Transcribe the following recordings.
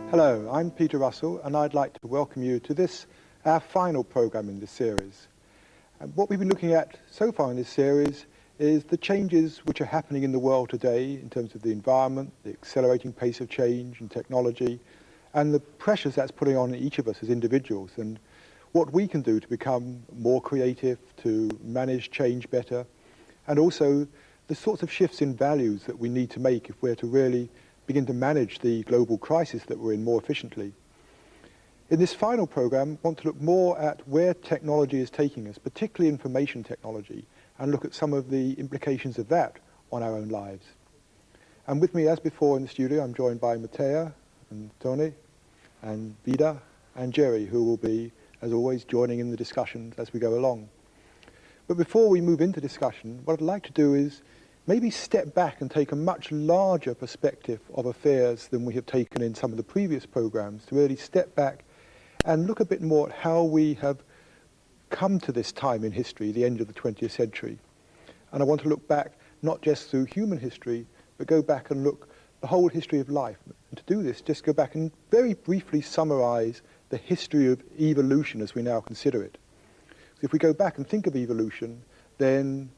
Hello, I'm Peter Russell, and I'd like to welcome you to this, our final program in this series. And what we've been looking at so far in this series is the changes which are happening in the world today in terms of the environment, the accelerating pace of change and technology, and the pressures that's putting on each of us as individuals, and what we can do to become more creative, to manage change better, and also the sorts of shifts in values that we need to make if we're to really begin to manage the global crisis that we're in more efficiently. In this final program, I want to look more at where technology is taking us, particularly information technology, and look at some of the implications of that on our own lives. And with me, as before in the studio, I'm joined by Matea and Tony and Vida and Jerry, who will be, as always, joining in the discussions as we go along. But before we move into discussion, what I'd like to do is maybe step back and take a much larger perspective of affairs than we have taken in some of the previous programs, to really step back and look a bit more at how we have come to this time in history, the end of the 20th century. And I want to look back not just through human history, but go back and look the whole history of life. And to do this, just go back and very briefly summarize the history of evolution as we now consider it. So if we go back and think of evolution, then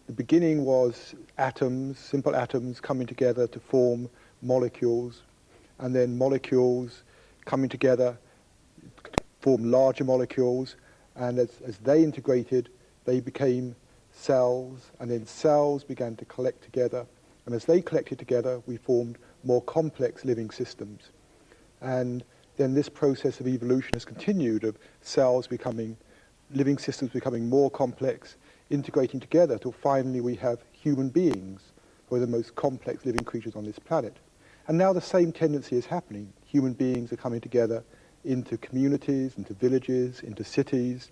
the beginning was atoms, simple atoms coming together to form molecules, and then molecules coming together to form larger molecules, and as they integrated, they became cells, and then cells began to collect together, and as they collected together, we formed more complex living systems. And then this process of evolution has continued, of cells becoming, living systems becoming more complex, integrating together till finally we have human beings, who are the most complex living creatures on this planet. And now the same tendency is happening. Human beings are coming together into communities, into villages, into cities,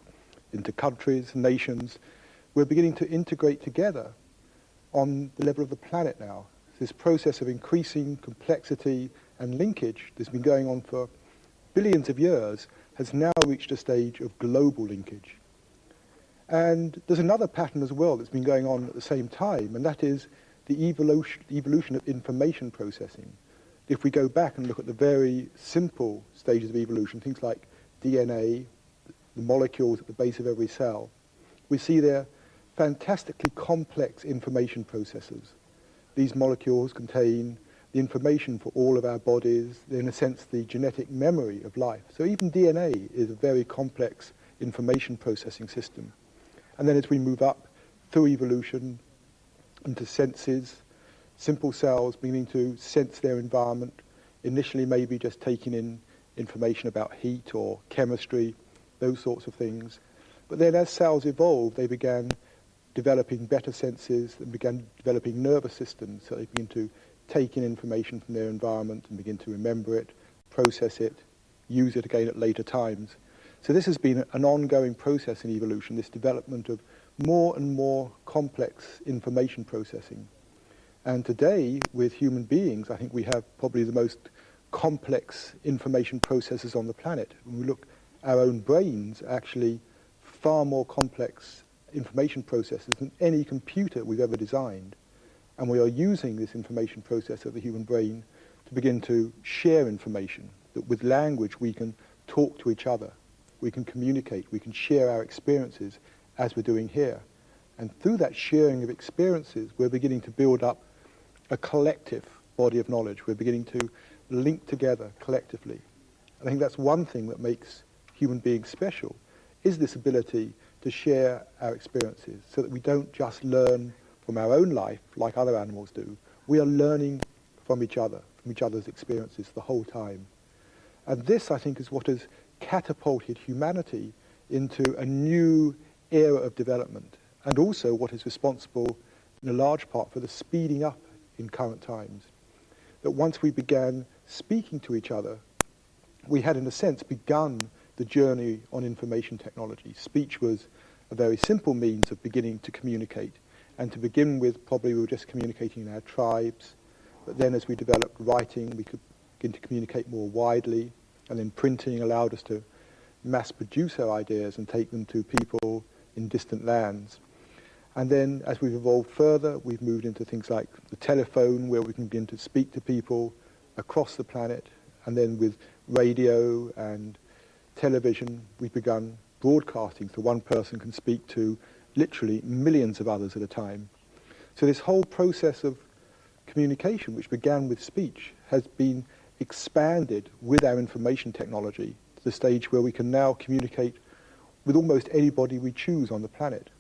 into countries, nations. We're beginning to integrate together on the level of the planet now. This process of increasing complexity and linkage that's been going on for billions of years has now reached a stage of global linkage. And there's another pattern as well that's been going on at the same time, and that is the evolution of information processing. If we go back and look at the very simple stages of evolution, things like DNA, the molecules at the base of every cell, we see they're fantastically complex information processes. These molecules contain the information for all of our bodies, they're in a sense the genetic memory of life. So even DNA is a very complex information processing system. And then as we move up through evolution into senses, simple cells beginning to sense their environment, initially maybe just taking in information about heat or chemistry, those sorts of things. But then as cells evolved, they began developing better senses and began developing nervous systems, so they begin to take in information from their environment and begin to remember it, process it, use it again at later times. So this has been an ongoing process in evolution, this development of more and more complex information processing. And today, with human beings, I think we have probably the most complex information processors on the planet. When we look, our own brains are actually far more complex information processors than any computer we've ever designed. And we are using this information processor of the human brain to begin to share information, that with language we can talk to each other. We can communicate, we can share our experiences as we're doing here. And through that sharing of experiences, we're beginning to build up a collective body of knowledge. We're beginning to link together collectively. And I think that's one thing that makes human beings special, is this ability to share our experiences so that we don't just learn from our own life like other animals do. We are learning from each other's experiences the whole time. And this, I think, is what has catapulted humanity into a new era of development, and also what is responsible in a large part for the speeding up in current times. That once we began speaking to each other, we had, in a sense, begun the journey on information technology. Speech was a very simple means of beginning to communicate. And to begin with, probably we were just communicating in our tribes. But then as we developed writing, we could begin to communicate more widely. And then printing allowed us to mass produce our ideas and take them to people in distant lands. And then as we've evolved further, we've moved into things like the telephone, where we can begin to speak to people across the planet. And then with radio and television, we've begun broadcasting, so one person can speak to literally millions of others at a time. So this whole process of communication, which began with speech, has been expanded with our information technology to the stage where we can now communicate with almost anybody we choose on the planet.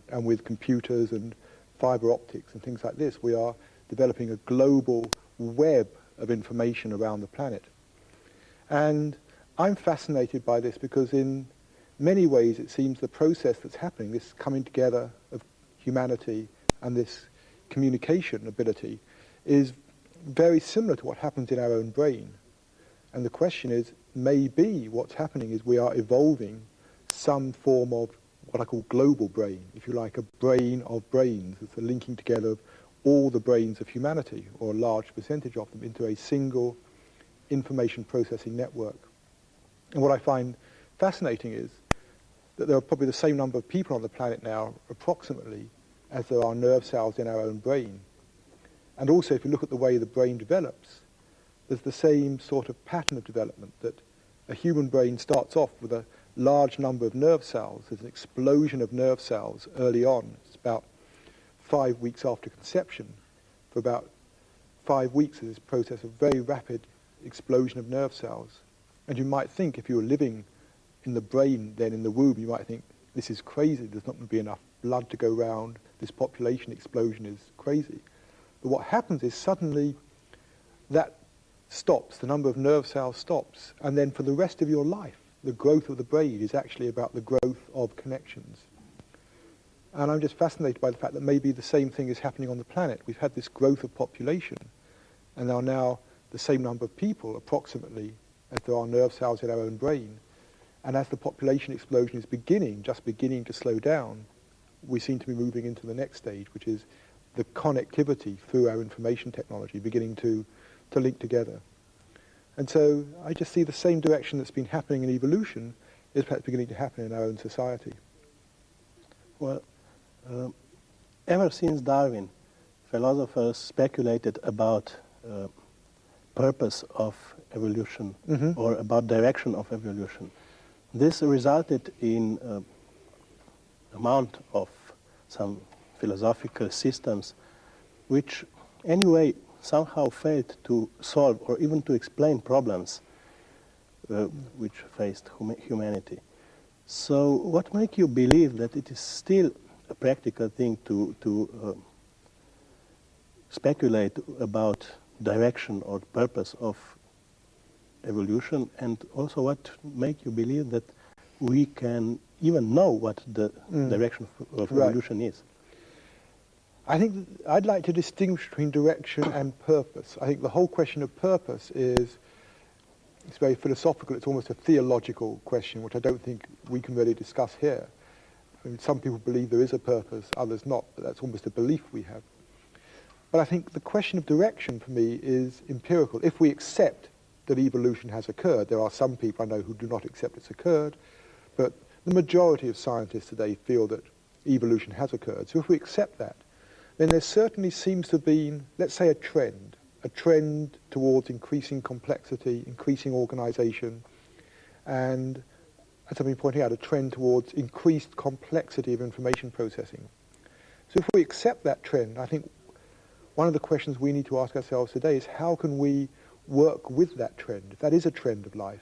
And with computers and fiber optics and things like this, we are developing a global web of information around the planet. And I'm fascinated by this because in many ways it seems the process that's happening, this coming together of humanity and this communication ability, is very similar to what happens in our own brain. And the question is, maybe what's happening is we are evolving some form of what I call global brain, if you like, a brain of brains. It's the linking together of all the brains of humanity, or a large percentage of them, into a single information processing network. And what I find fascinating is that there are probably the same number of people on the planet now, approximately, as there are nerve cells in our own brain. And also, if you look at the way the brain develops, there's the same sort of pattern of development, that a human brain starts off with a large number of nerve cells. There's an explosion of nerve cells early on. It's about 5 weeks after conception. For about 5 weeks, there's this process of very rapid explosion of nerve cells. And you might think, if you were living in the brain then in the womb, you might think, this is crazy, there's not going to be enough blood to go round, this population explosion is crazy. But what happens is suddenly that stops, the number of nerve cells stops, and then for the rest of your life, the growth of the brain is actually about the growth of connections. And I'm just fascinated by the fact that maybe the same thing is happening on the planet. We've had this growth of population, and there are now the same number of people, approximately, as there are nerve cells in our own brain. And as the population explosion is just beginning to slow down, we seem to be moving into the next stage, which is the connectivity through our information technology beginning to link together. And so I just see the same direction that's been happening in evolution is perhaps beginning to happen in our own society. Well, ever since Darwin, philosophers speculated about purpose of evolution or about direction of evolution. This resulted in amount of some philosophical systems which anyway somehow failed to solve or even to explain problems which faced humanity. So what makes you believe that it is still a practical thing to speculate about direction or purpose of evolution, and also what makes you believe that we can even know what the direction of evolution is? I think I'd like to distinguish between direction and purpose. I think the whole question of purpose it's very philosophical, it's almost a theological question, which I don't think we can really discuss here. I mean, some people believe there is a purpose, others not, but that's almost a belief we have. But I think the question of direction for me is empirical. If we accept that evolution has occurred, there are some people I know who do not accept it's occurred, but the majority of scientists today feel that evolution has occurred. So if we accept that, then there certainly seems to have been, let's say, a trend towards increasing complexity, increasing organization, and, as I've been pointing out, a trend towards increased complexity of information processing. So if we accept that trend, I think one of the questions we need to ask ourselves today is how can we work with that trend, if that is a trend of life,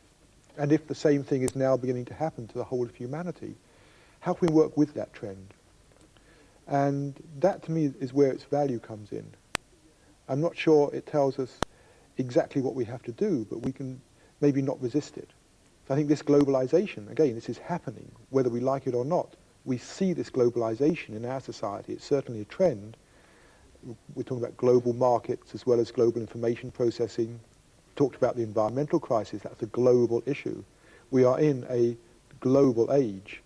and if the same thing is now beginning to happen to the whole of humanity, how can we work with that trend? And that, to me, is where its value comes in. I'm not sure it tells us exactly what we have to do, but we can maybe not resist it. So I think this globalization, again, this is happening, whether we like it or not. We see this globalization in our society. It's certainly a trend. We're talking about global markets as well as global information processing. Talked about the environmental crisis. That's a global issue. We are in a global age.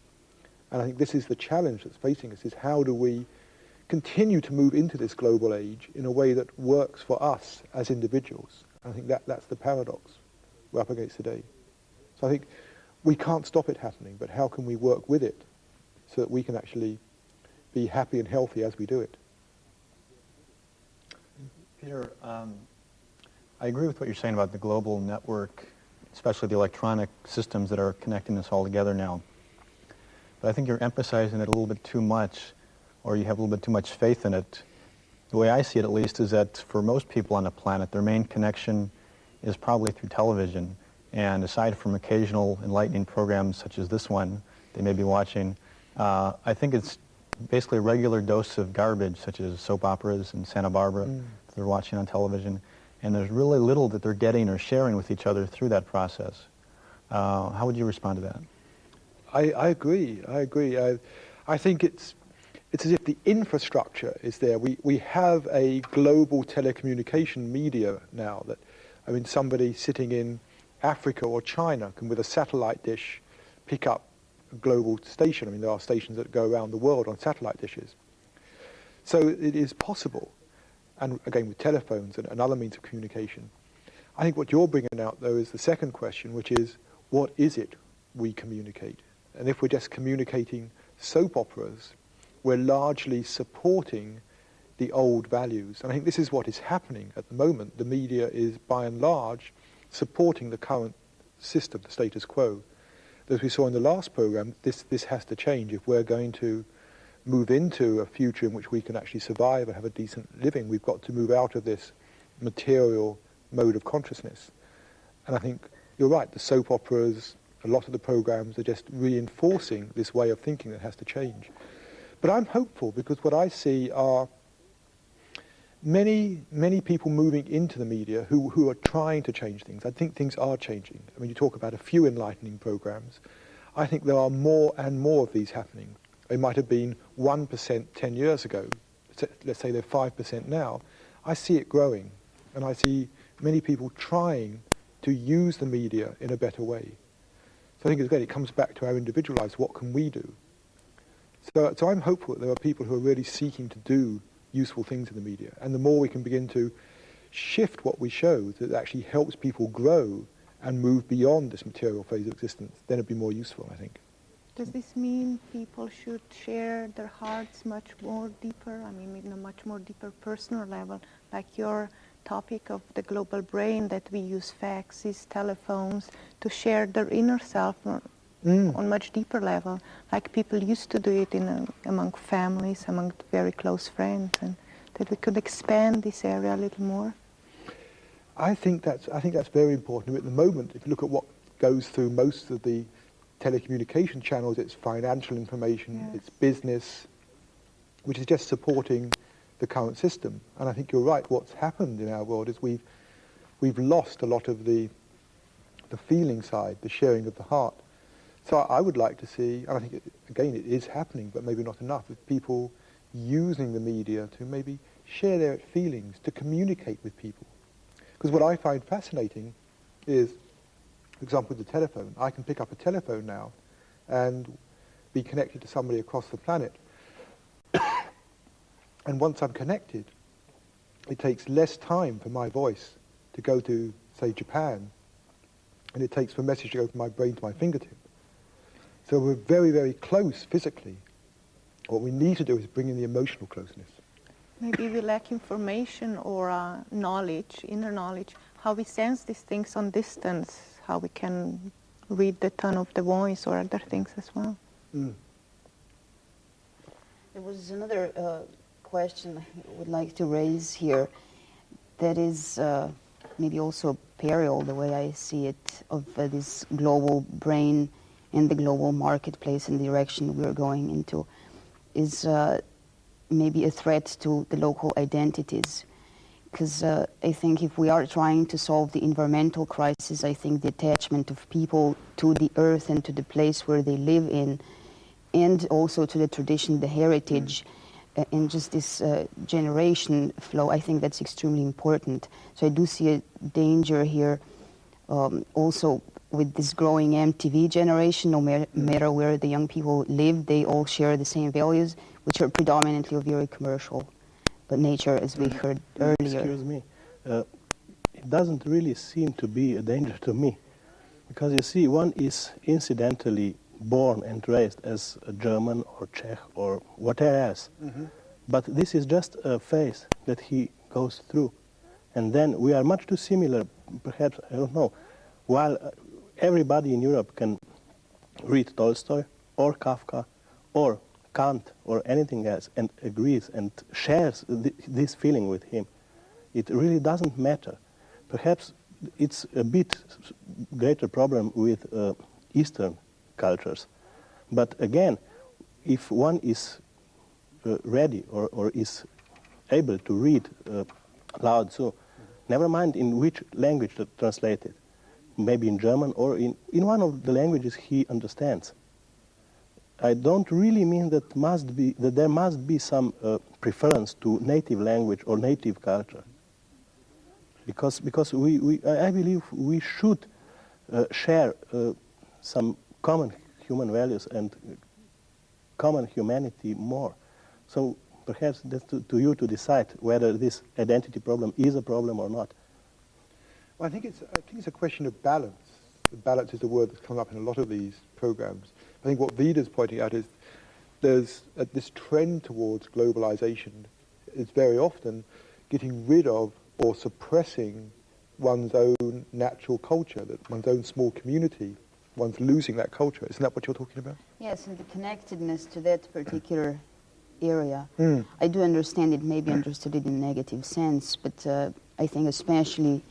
And I think this is the challenge that's facing us, is how do we continue to move into this global age in a way that works for us as individuals. And I think that's the paradox we're up against today. So I think we can't stop it happening, but how can we work with it so that we can actually be happy and healthy as we do it? Peter, I agree with what you're saying about the global network, especially the electronic systems that are connecting us all together now. But I think you're emphasizing it a little bit too much, or you have a little bit too much faith in it. The way I see it, at least, is that for most people on the planet, their main connection is probably through television. And aside from occasional enlightening programs such as this one they may be watching, I think it's basically a regular dose of garbage, such as soap operas in Santa Barbara that they're watching on television. And there's really little that they're getting or sharing with each other through that process. How would you respond to that? I agree. I think it's as if the infrastructure is there. We have a global telecommunication media now that, I mean, somebody sitting in Africa or China can, with a satellite dish, pick up a global station. I mean, there are stations that go around the world on satellite dishes. So it is possible. And again, with telephones and other means of communication. I think what you're bringing out, though, is the second question, which is, what is it we communicate? And if we're just communicating soap operas, we're largely supporting the old values. And I think this is what is happening at the moment. The media is, by and large, supporting the current system, the status quo. As we saw in the last program, this has to change. If we're going to move into a future in which we can actually survive and have a decent living, we've got to move out of this material mode of consciousness. And I think you're right, the soap operas, a lot of the programs are just reinforcing this way of thinking that has to change. But I'm hopeful, because what I see are many people moving into the media who are trying to change things. I think things are changing. I mean, you talk about a few enlightening programs. I think there are more and more of these happening. They might have been 1% 10 years ago. Let's say they're 5% now. I see it growing, and I see many people trying to use the media in a better way. So I think, again, it comes back to our individual lives. What can we do? So I'm hopeful that there are people who are really seeking to do useful things in the media. And the more we can begin to shift what we show that actually helps people grow and move beyond this material phase of existence, then it'd be more useful, I think. Does this mean people should share their hearts much more deeper? I mean, in a much more deeper personal level, like your topic of the global brain, that we use faxes, telephones, to share their inner self on much deeper level, like people used to do it among families, among very close friends, and that we could expand this area a little more? I think that's very important. At the moment, if you look at what goes through most of the telecommunication channels, it's financial information, it's business, which is just supporting the current system. And I think you're right. What's happened in our world is we've lost a lot of the feeling side, the sharing of the heart. So I would like to see, and I think, again, it is happening, but maybe not enough, of people using the media to maybe share their feelings, to communicate with people. Because what I find fascinating is, for example, with the telephone, I can pick up a telephone now and be connected to somebody across the planet. And once I'm connected, it takes less time for my voice to go to, say, Japan, and it takes for a message to go from my brain to my fingertip. So we're very, very close physically. What we need to do is bring in the emotional closeness. Maybe we lack information or knowledge, inner knowledge, how we sense these things on distance, how we can read the tone of the voice or other things as well. There was another question I would like to raise here that is maybe also a peril, the way I see it, of this global brain and the global marketplace and the direction we're going into, is maybe a threat to the local identities. because I think if we are trying to solve the environmental crisis, I think the attachment of people to the earth and to the place where they live in, and also to the tradition, the heritage, and just this generation flow, I think that's extremely important. So I do see a danger here also with this growing MTV generation. No matter where the young people live, they all share the same values, which are predominantly very commercial. But nature, as we heard earlier. Excuse me. It doesn't really seem to be a danger to me. Because you see, one is incidentally born and raised as a German or Czech or whatever else. But this is just a phase that he goes through. And then we are much too similar, perhaps, I don't know. While everybody in Europe can read Tolstoy or Kafka or Kant or anything else and agrees and shares this feeling with him, it really doesn't matter. Perhaps it's a bit greater problem with Eastern cultures. But again, if one is ready or is able to read Lao Tzu, never mind in which language to translate it, maybe in German or in one of the languages he understands. I don't really mean that there must be some preference to native language or native culture. Because I believe we should share some common human values and common humanity more. So perhaps that's to you to decide whether this identity problem is a problem or not. Well, I think it's a question of balance. Balance is the word that's come up in a lot of these programs. I think what Vida's pointing out is there's this trend towards globalization is very often getting rid of or suppressing one's own natural culture, that one's own small community, one's losing that culture. Isn't that what you're talking about? Yes, and the connectedness to that particular area. I do understand it, maybe understood it in a negative sense, but I think especially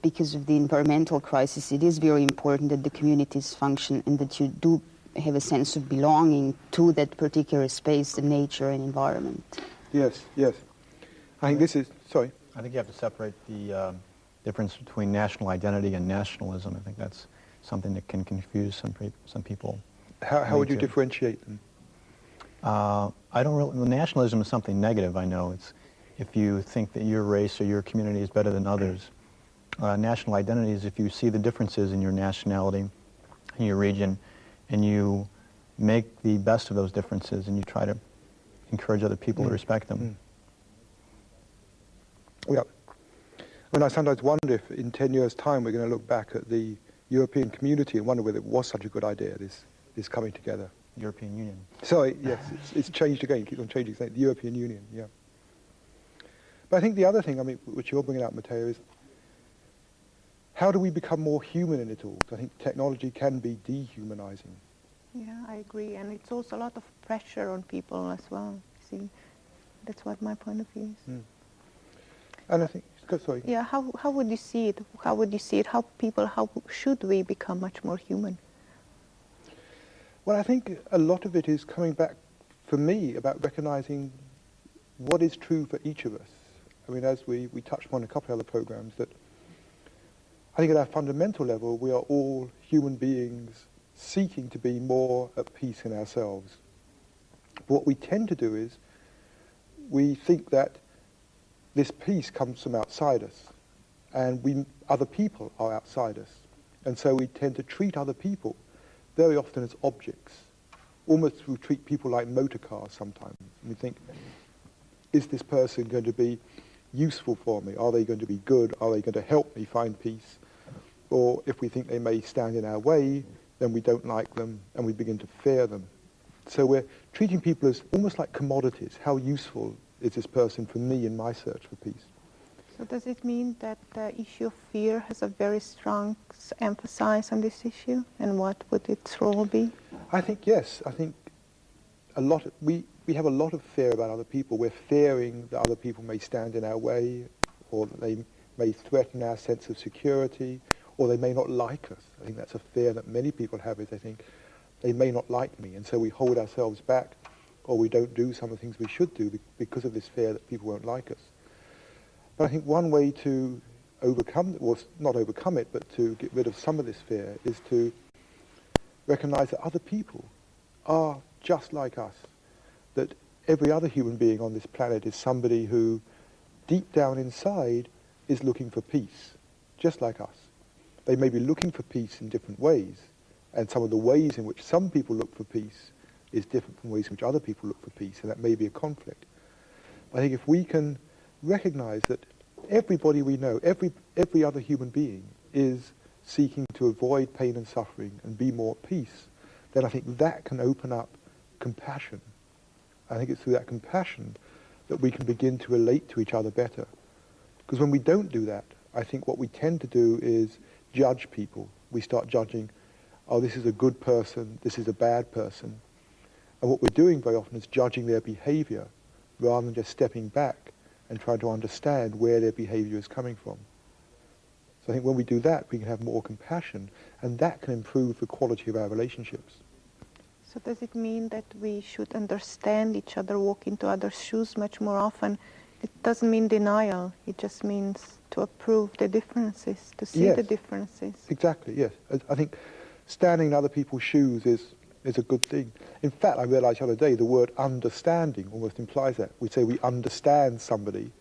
because of the environmental crisis, it is very important that the communities function and that you do have a sense of belonging to that particular space, the nature and environment. Yes, yes. I think this is, sorry. I think you have to separate the difference between national identity and nationalism. I think that's something that can confuse some people. How would you differentiate them? I don't really, nationalism is something negative, I know. It's if you think that your race or your community is better than others. National identity is if you see the differences in your nationality, in your region, and you make the best of those differences and you try to encourage other people to respect them. Yeah. I mean, I sometimes wonder if in 10 years' time we're going to look back at the European community and wonder whether it was such a good idea, this coming together. European Union. Sorry, yes, it's changed again, keeps on changing, the European Union, yeah. But I think the other thing, I mean, which you're bringing out, Matteo, is how do we become more human in it all? I think technology can be dehumanizing. Yeah, I agree, and it's also a lot of pressure on people as well. See, that's what my point of view is. And I think, sorry. Yeah, how would you see it? How would you see it? How should we become much more human? Well, I think a lot of it is coming back, for me, about recognizing what is true for each of us. I mean, as we touched upon a couple of other programs, that I think at our fundamental level, we are all human beings seeking to be more at peace in ourselves. But what we tend to do is we think that this peace comes from outside us, and other people are outside us. And so we tend to treat other people very often as objects. Almost we treat people like motor cars sometimes. And we think, is this person going to be useful for me? Are they going to be good? Are they going to help me find peace? Or if we think they may stand in our way, then we don't like them and we begin to fear them. So we're treating people as almost like commodities. How useful is this person for me in my search for peace? So does it mean that the issue of fear has a very strong emphasis on this issue? And what would its role be? I think yes. I think we have a lot of fear about other people. We're fearing that other people may stand in our way, or that they may threaten our sense of security, or they may not like us. I think that's a fear that many people have, is they think they may not like me, and so we hold ourselves back, or we don't do some of the things we should do because of this fear that people won't like us. But I think one way to overcome, or not overcome it, but to get rid of some of this fear is to recognize that other people are just like us, that every other human being on this planet is somebody who, deep down inside, is looking for peace, just like us. They may be looking for peace in different ways, and some of the ways in which some people look for peace is different from ways in which other people look for peace, and that may be a conflict. But I think if we can recognize that everybody we know, every other human being is seeking to avoid pain and suffering and be more at peace, then I think that can open up compassion. I think it's through that compassion that we can begin to relate to each other better. Because when we don't do that, I think what we tend to do is judge people. We start judging, oh, this is a good person, this is a bad person. And what we're doing very often is judging their behavior rather than just stepping back and trying to understand where their behavior is coming from. So I think when we do that, we can have more compassion, and that can improve the quality of our relationships. So does it mean that we should understand each other, walk into others' shoes much more often? It doesn't mean denial. It just means to approve the differences, to see the differences. Exactly, yes. I think standing in other people's shoes is a good thing. In fact, I realized the other day the word understanding almost implies that. We say we understand somebody.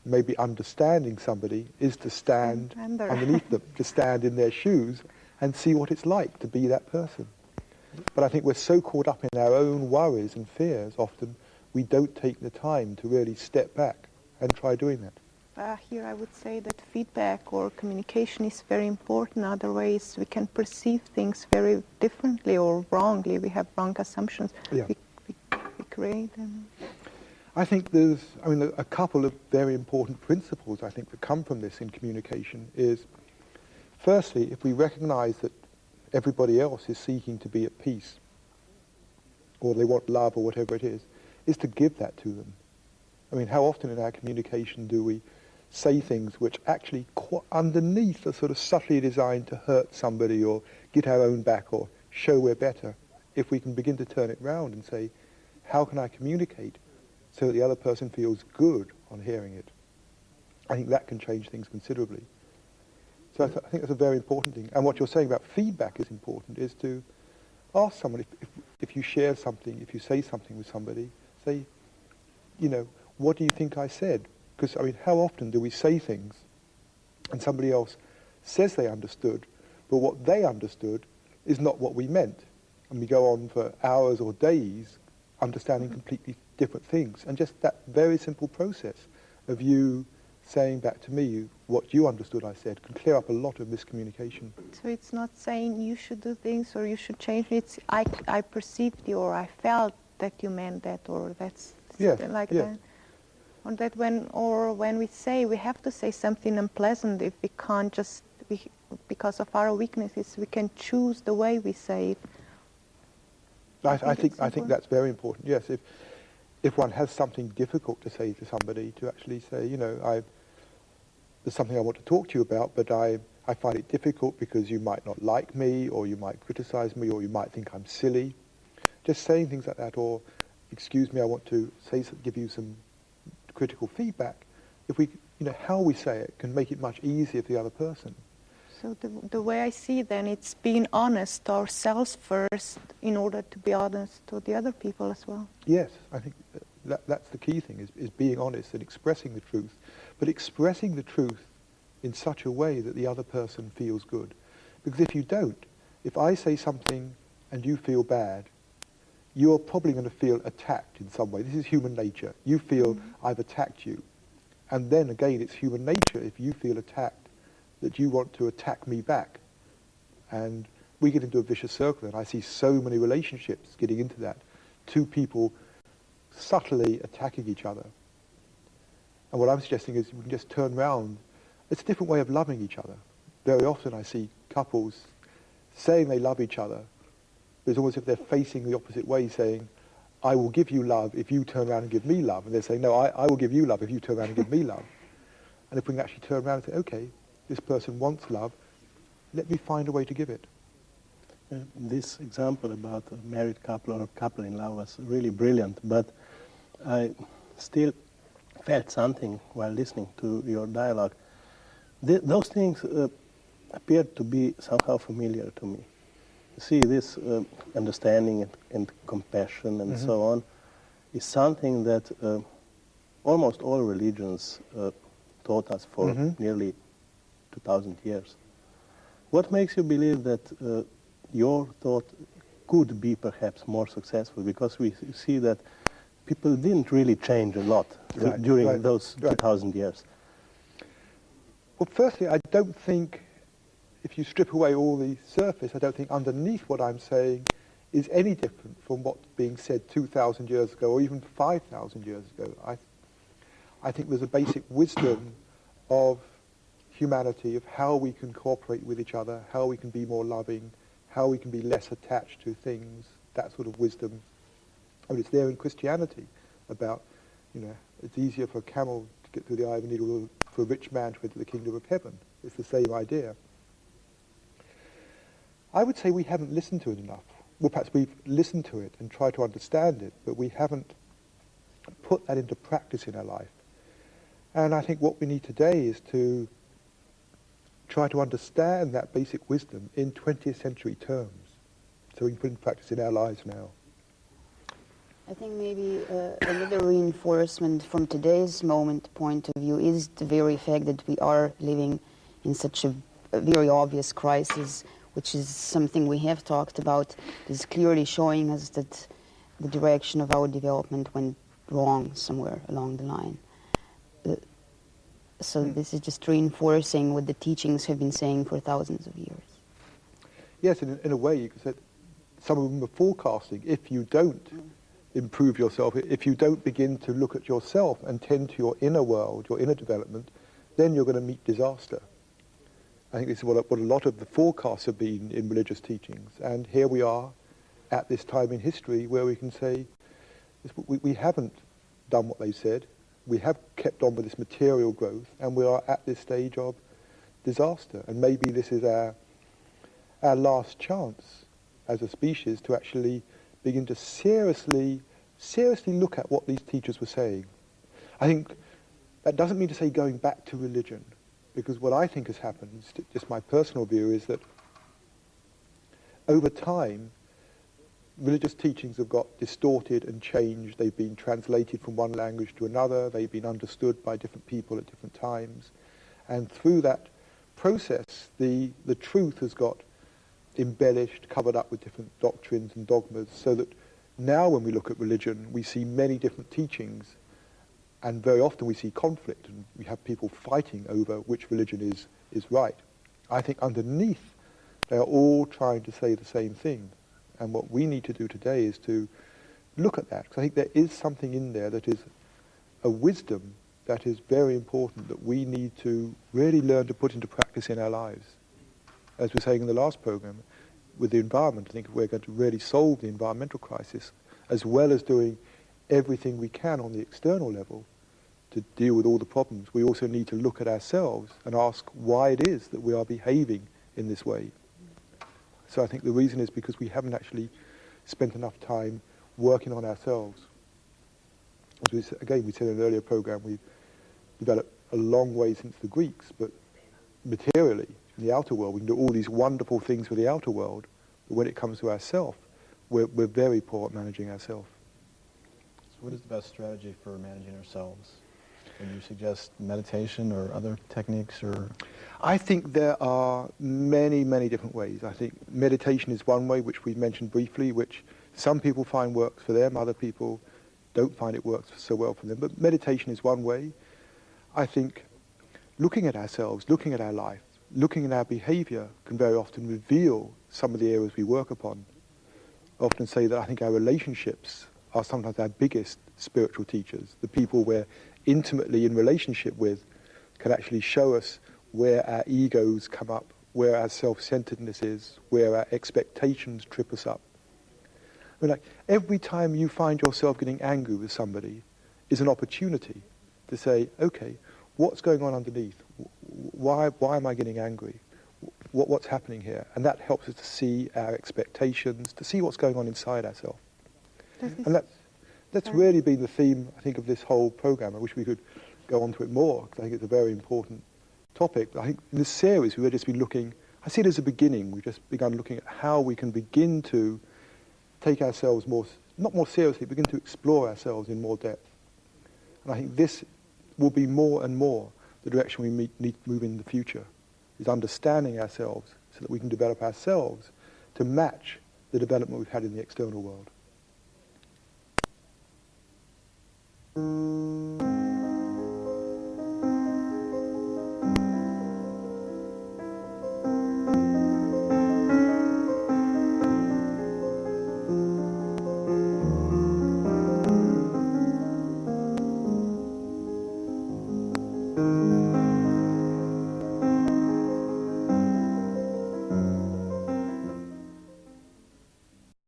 Maybe understanding somebody is to stand underneath them, to stand in their shoes and see what it's like to be that person. But I think we're so caught up in our own worries and fears often, we don't take the time to really step back and try doing that. Here I would say that feedback or communication is very important. Otherwise we can perceive things very differently or wrongly. We have wrong assumptions. Yeah. We create them. I think there's, a couple of very important principles I think that come from this in communication is, firstly, if we recognize that everybody else is seeking to be at peace, or they want love or whatever it is to give that to them. How often in our communication do we say things which actually underneath are sort of subtly designed to hurt somebody or get our own back or show we're better? If we can begin to turn it round and say, how can I communicate so that the other person feels good on hearing it? I think that can change things considerably. So I think that's a very important thing. And what you're saying about feedback is important, is to ask someone, if you share something, if you say something with somebody, say, what do you think I said? Because, how often do we say things and somebody else says they understood, but what they understood is not what we meant? And we go on for hours or days understanding completely different things. And just that very simple process of you saying back to me what you understood I said can clear up a lot of miscommunication. So it's not saying you should do things or you should change. It's I perceived you, or I felt that you meant that, or that's something like that. Or that when we say, we have to say something unpleasant, if we can't just, because of our weaknesses, we can choose the way we say it. I think that's very important. Yes, if one has something difficult to say to somebody, to actually say, there's something I want to talk to you about, but I find it difficult because you might not like me, or you might criticize me, or you might think I'm silly. Just saying things like that, or excuse me, I want to give you some critical feedback. If we, how we say it can make it much easier for the other person. So the way I see it then, it's being honest to ourselves first in order to be honest to the other people as well. Yes, I think that's the key thing, is being honest and expressing the truth. But expressing the truth in such a way that the other person feels good. Because if you don't, if I say something and you feel bad, you're probably going to feel attacked in some way. This is human nature. You feel I've attacked you. And then again, it's human nature, if you feel attacked, that you want to attack me back. And we get into a vicious circle, and I see so many relationships getting into that. Two people subtly attacking each other. And what I'm suggesting is we can just turn around. It's a different way of loving each other. Very often I see couples saying they love each other, but it's almost as if they're facing the opposite way, saying, I will give you love if you turn around and give me love. And they're saying, no, I will give you love if you turn around and give me love. And if we can actually turn around and say, okay, this person wants love, let me find a way to give it. This example about a married couple or a couple in love was really brilliant, but I still felt something while listening to your dialogue. Those things appeared to be somehow familiar to me. See, this understanding and compassion and so on is something that almost all religions taught us for nearly 2,000 years. What makes you believe that your thought could be perhaps more successful? Because we see that people didn't really change a lot during those 2,000 years. Well, firstly, I don't think, if you strip away all the surface, I don't think underneath what I'm saying is any different from what's being said 2,000 years ago or even 5,000 years ago. I think there's a basic wisdom of humanity, of how we can cooperate with each other, how we can be more loving, how we can be less attached to things, that sort of wisdom. I mean, it's there in Christianity about, it's easier for a camel to get through the eye of a needle than for a rich man to enter the kingdom of heaven. It's the same idea. I would say we haven't listened to it enough. Well, perhaps we've listened to it and tried to understand it, but we haven't put that into practice in our life. And I think what we need today is to try to understand that basic wisdom in 20th century terms, so we can put it into practice in our lives now. I think maybe another reinforcement from today's point of view is the very fact that we are living in such a very obvious crisis, which is something we have talked about, is clearly showing us that the direction of our development went wrong somewhere along the line. So this is just reinforcing what the teachings have been saying for thousands of years. Yes, in a way, you could say some of them are forecasting. If you don't improve yourself, if you don't begin to look at yourself and tend to your inner world, your inner development, then you're going to meet disaster. I think this is what a lot of the forecasts have been in religious teachings. And here we are at this time in history where we can say we haven't done what they said. We have kept on with this material growth, and we are at this stage of disaster. And maybe this is our last chance as a species to actually begin to seriously look at what these teachers were saying. I think that doesn't mean to say going back to religion, because what I think has happened, just my personal view, is that over time, religious teachings have got distorted and changed. They've been translated from one language to another. They've been understood by different people at different times. And through that process, the truth has got embellished, covered up with different doctrines and dogmas, so that now when we look at religion, we see many different teachings, and very often we see conflict, and we have people fighting over which religion is right. I think underneath, they are all trying to say the same thing. And what we need to do today is to look at that, because I think there is something in there that is a wisdom that is very important, that we need to really learn to put into practice in our lives. As we were saying in the last program, with the environment, I think if we're going to really solve the environmental crisis, as well as doing everything we can on the external level to deal with all the problems, we also need to look at ourselves and ask why it is that we are behaving in this way. So I think the reason is because we haven't actually spent enough time working on ourselves. As we said in an earlier program, we've developed a long way since the Greeks, but materially, in the outer world, we can do all these wonderful things for the outer world, but when it comes to ourselves, we're very poor at managing ourselves. So what is the best strategy for managing ourselves? Would you suggest meditation or other techniques? Or I think there are many, many different ways. I think meditation is one way, which we've mentioned briefly, which some people find works for them, other people don't find it works so well for them. But meditation is one way. I think looking at ourselves, looking at our life, looking at our behavior can very often reveal some of the areas we work upon. I often say that I think our relationships are sometimes our biggest spiritual teachers. The people we're intimately in relationship with can actually show us where our egos come up, where our self-centeredness is, where our expectations trip us up. I mean, like, every time you find yourself getting angry with somebody is an opportunity to say, okay, what's going on underneath? Why am I getting angry? What's happening here? And that helps us to see our expectations, to see what's going on inside ourselves. And That's really been the theme, I think, of this whole program. I wish we could go on to it more, because I think it's a very important topic. But I think in this series, we've just been looking, I see it as a beginning. We've just begun looking at how we can begin to take ourselves more, not more seriously, begin to explore ourselves in more depth. And I think this will be more and more the direction we need to move in the future, is understanding ourselves so that we can develop ourselves to match the development we've had in the external world.